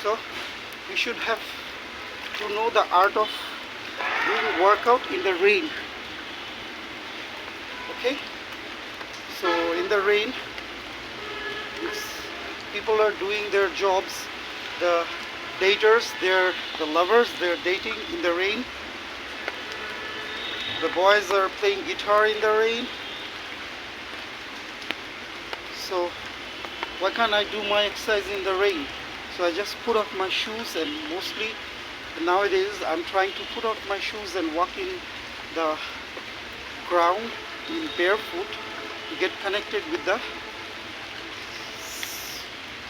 So we should have to know the art of doing workout in the rain. Okay, so in the rain, people are doing their jobs. The daters, the lovers, they're dating in the rain. The boys are playing guitar in the rain. So why can't I do my exercise in the rain? So I just put off my shoes, and mostly nowadays I'm trying to put off my shoes and walk in the ground in barefoot to get connected with the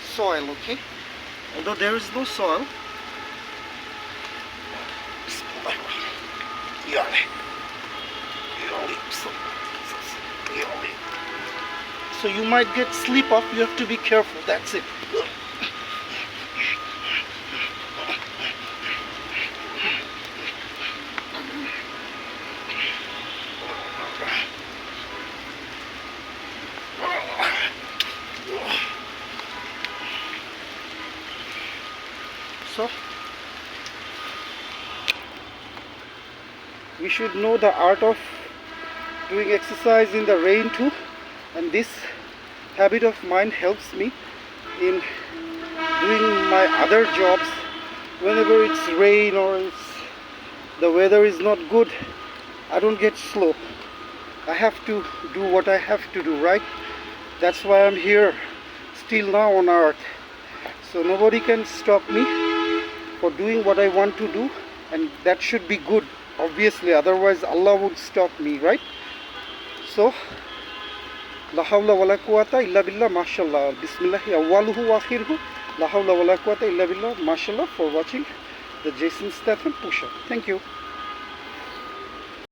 soil, okay? Although there is no soil. So you might get slip off, you have to be careful, that's it. So we should know the art of doing exercise in the rain too, and this habit of mine helps me in doing my other jobs. Whenever it's rain or the weather is not good, I don't get slow. I have to do what I have to do, right? That's why I'm here still now on earth. So nobody can stop me for doing what I want to do, and that should be good, obviously, otherwise Allah would stop me, right? So la hawla wala quwwata illa billah, mashallah, bismillahi awwaluhu wa akhiruhu, la hawla wala quwwata illa billah, mashallah, for watching the Jason Statham push-up. Thank you.